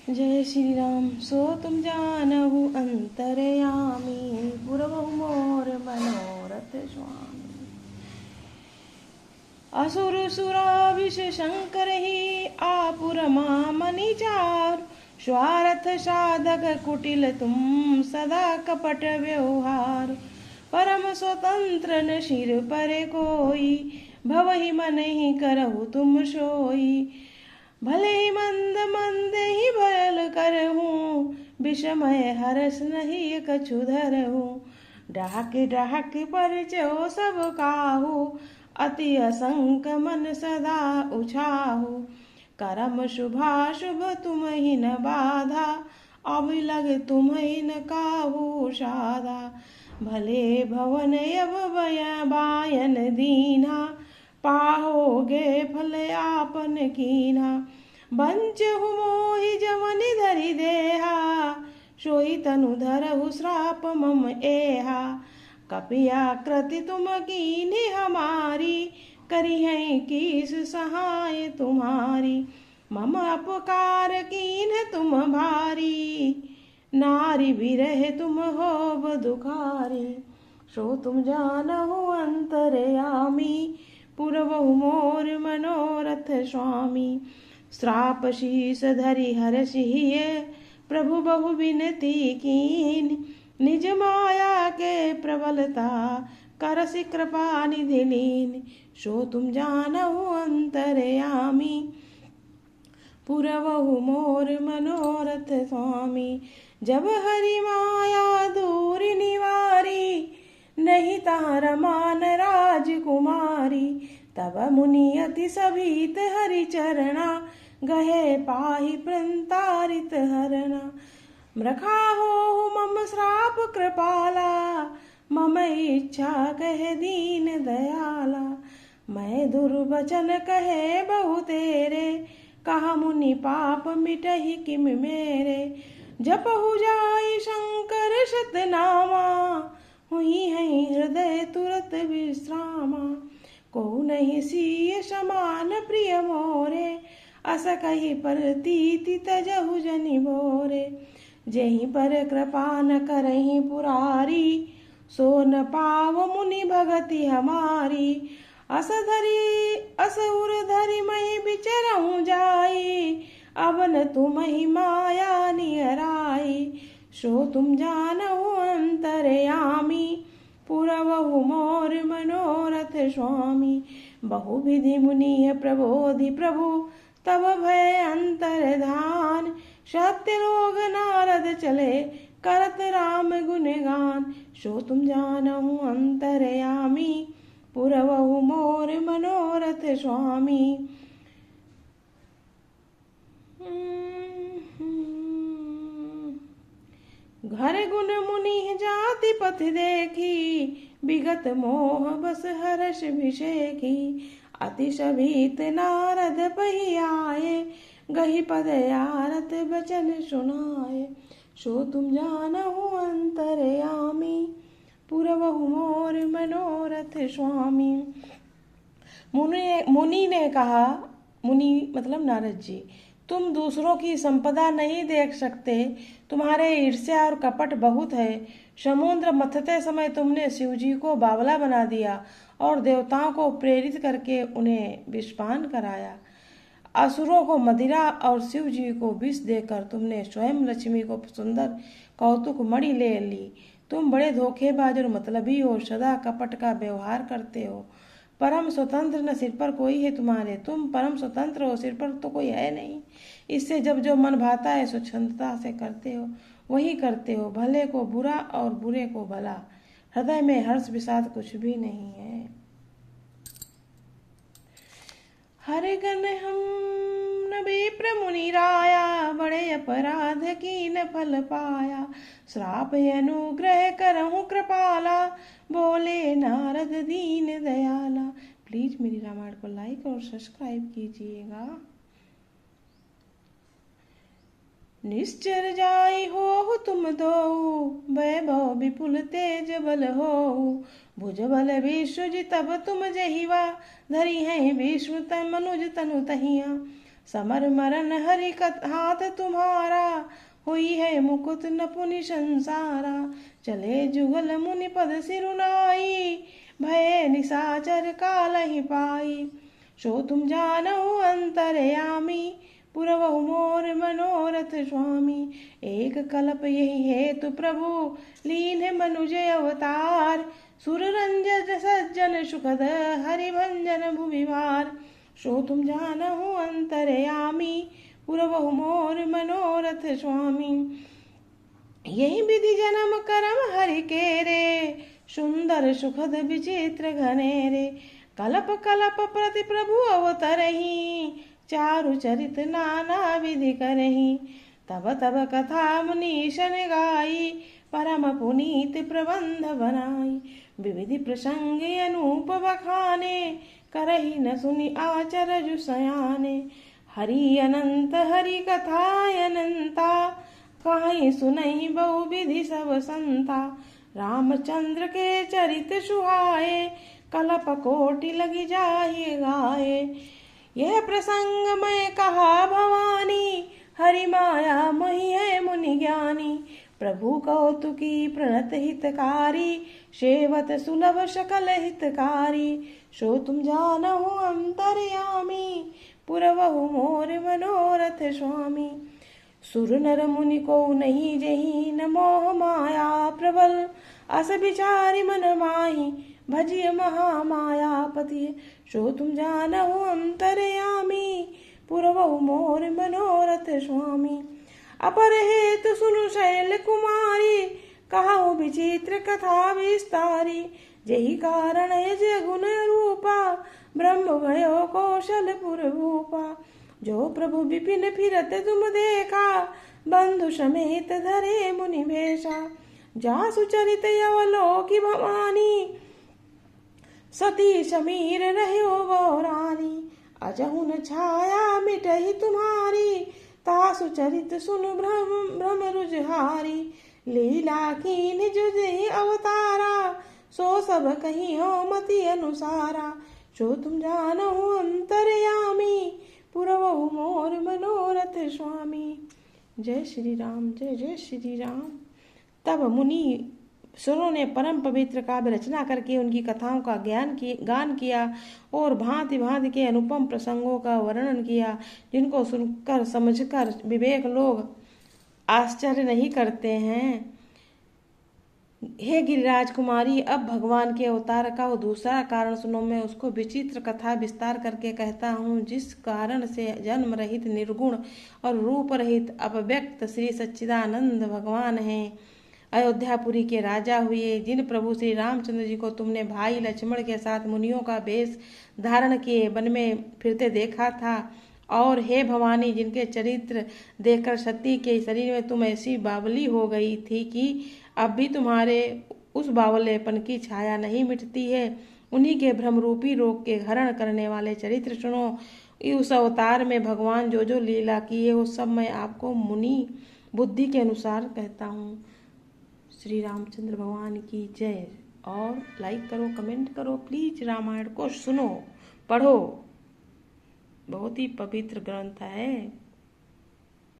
जय श्री राम। सो तुम जानहु अंतरयामी, पुरबहु मोर मनोरथ स्वामी। असुर सुराविष शंकर ही आपुर मामनि चार, स्वार्थ साधक कुटिल तुम सदा कपट व्यवहार। परम स्वतंत्र न सिर पर कोई, भवहि मन ही करहु तुम सोई। भले ही मंद मंद ही भयल करहूँ, विषमय हरस नहीं कछु धरहूँ। डाहक डाहक परिचयो सब काहू, अति असंक मन सदा उछाहू। करम शुभाशुभ तुम ही न बाधा, अब लग तुम ही न काहू साधा। भले भवन अब बायन दीना, पाहोगे फल आपन कीना। बंचहु मोहि जवनि धरि देहा, सोई तनु धरहु श्राप मम एहा। कपियाकृति तुम कीन्ही हमारी, करिहै कीस सहाय तुम्हारी। मम अपकार कीन्ह तुम भारी, नारी विरह तुम होव दुखारी। सो तुम जानहु अंतरयामी, पुरबहु मोर मनोरथ स्वामी। श्राप शीस धरि हरषिए, प्रभु बहु विनती कीन। निज माया के प्रबलता, करसि कृपा निधि लीन। सो तुम जानहु अंतरयामी, पुरबहु मोर मनोरथ स्वामी। जब हरि माया दूर निवारी, नहीं तार मान राजकुमारी। तब मुनि अति सभीत हरि चरणा, गहे पाहि प्रंतारित हरना। मृखा हो मम श्राप कृपाला, मम इच्छा कहे दीन दयाला। मैं दुर्वचन कहे बहु तेरे, कहा मुनि पाप मिटहि किम मेरे। जपहु जाई शंकर शतनामा, हुई है हृदय तुरत विश्रामा। को नहीं सीय समान प्रिय मोरे, अस कही परतीति तजहु जनि भोरे। जेहि पर कृपा न करहि पुरारी, सो न पाव मुनि भगति हमारी। अस उर धरि महि बिचरहु जाई, अब न तुमहि माया नियराई। सो तुम जानहु अंतरयामी, पुरबहु मोर मनोरथ स्वामी। बहु विधि मुनि प्रबोधि प्रभु, तब भय अंतर्धान। सत्य लोग नारद चले, करत राम गुणगान। सो तुम जानहु अंतरयामी, पुरबहु मोर मनोरथ स्वामी। घर गुण मुनि जाति पथ देखी, विगत मोह बस हर्ष विषेखी। अति सभीत नारद पही आए, गही पद आरत बचन सुनाए। सो तुम जानहु अंतरयामी, पुरबहु मोर मनोरथ स्वामी। मुनि ने कहा, मुनि मतलब नारद जी, तुम दूसरों की संपदा नहीं देख सकते, तुम्हारे ईर्ष्या और कपट बहुत है। समुद्र मथते समय तुमने शिवजी को बावला बना दिया और देवताओं को प्रेरित करके उन्हें विषपान कराया। असुरों को मदिरा और शिव जी को विष देकर तुमने स्वयं लक्ष्मी को सुंदर कौतुक मणि ले ली। तुम बड़े धोखेबाज और मतलबी हो, सदा कपट का व्यवहार करते हो। परम स्वतंत्र न सिर पर कोई है तुम्हारे, तुम परम स्वतंत्र हो, सिर पर तो कोई है नहीं। इससे जब जो मन भाता है स्वच्छंदता से करते हो, वही करते हो। भले को बुरा और बुरे को भला, हृदय में हर्ष विषाद कुछ भी नहीं है। हरे गण हम न विप्र मुनि राया, बड़े अपराध की न फल पाया। श्राप अनुग्रह करहूँ कृपाला, बोले नारद दीन दयाला। प्लीज मेरी रामायण को लाइक और सब्सक्राइब कीजिएगा। निश्चर जाई हो तुम दो, वैभव विपुल तेज बल हो। भुज बल विश्व तब तुम जहिवा, धरी है विष्णु मनुज तनु तहिया। समर मरण हरि हाथ तुम्हारा, हुई है मुकुट नपुनि संसारा। चले जुगल मुनि पद सिरुनाई, भय निशाचर काल ही पाई। सो तुम जानहु अंतरयामी, पुरवहु मोर मनोरथ स्वामी। एक कल्प यही हेतु प्रभु, लीन मनुज अवतार। सुर रंजन सज्जन सुखद, हरि भंजन भुविवार। सो तुम जानहु अंतरयामी, पुरवहु मोर मनोरथ स्वामी। यही विधि जन्म करम हरि के रे, सुंदर सुखद विचित्र घनेरे। कलप कलप प्रति प्रभु अवतरही, चारु चरित नाना विधि करही। तब तब कथा मुनीशन गाई, परम पुनीत प्रबंध बनाई। विविधि प्रसंग अनूप बखाने, करही न सुनि आचरजु सयाने। हरि अनंत हरि कथा अनंता, कहीं सुनई बहु विधि सब संता। रामचंद्र के चरित सुहाए, कलप कोटि लगी जाहि गाए। यह प्रसंग मैं कहा भवानी, हरि माया मोहि है मुनि ज्ञानी। प्रभु कौतुकी प्रणत हितकारी, सेवत सुलभ सकल हितकारी। सो तुम जानहु अंतरयामी, पुरवहु मोर मनोरथ स्वामी। सुर नर मुनि को नहीं जही, न मोह माया प्रबल। अस विचारि मन माही, भजिय महामायापति। सो तुम जानहु अंतरयामी, पुरवहु मोर मनोरथ स्वामी। अपर हेतु सुनु शैल कुमारी, कहु विचित्र कथा विस्तारी। जही कारण यज गुण रूपा, ब्रह्म भयो कौशलपुर भूपा। जो प्रभु विपिन फिरत तुम देखा, बंधु समेत धरे मुनि भेषा। जासु चरित अवलोकि भवानी, सती समीर रह्यो वो रानी। अजहु न छाया मिटहि तुम्हारी, तासु चरित सुनु भ्रम रुझहारी। लीला कीन जुझहि अवतारा, सो सब कही हो मति अनुसारा। सो तुम जानहु अंतरयामी, पुरवहु मोर मनोरथ स्वामी। जय श्री राम, जय जय श्री राम। तब मुनि सुरों ने परम पवित्र काव्य रचना करके उनकी कथाओं का गान किया और भांति भांति के अनुपम प्रसंगों का वर्णन किया, जिनको सुनकर समझकर विवेक लोग आश्चर्य नहीं करते हैं। हे गिरिराज कुमारी, अब भगवान के अवतार का वो दूसरा कारण सुनो। मैं उसको विचित्र कथा विस्तार करके कहता हूँ, जिस कारण से जन्म रहित निर्गुण और रूप रहित अव्यक्त श्री सच्चिदानंद भगवान हैं, अयोध्यापुरी के राजा हुए। जिन प्रभु श्री रामचंद्र जी को तुमने भाई लक्ष्मण के साथ मुनियों का वेश धारण किए वन में फिरते देखा था, और हे भवानी, जिनके चरित्र देखकर सती के शरीर में तुम ऐसी बावली हो गई थी कि अब भी तुम्हारे उस बावलेपन की छाया नहीं मिटती है। उन्हीं के भ्रम रूपी रोग के हरण करने वाले चरित्र सुनो। उस अवतार में भगवान जो जो लीला की है, वो सब मैं आपको मुनि बुद्धि के अनुसार कहता हूँ। श्री रामचंद्र भगवान की जय। और लाइक करो, कमेंट करो, प्लीज रामायण को सुनो, पढ़ो। बहुत ही पवित्र ग्रंथ है।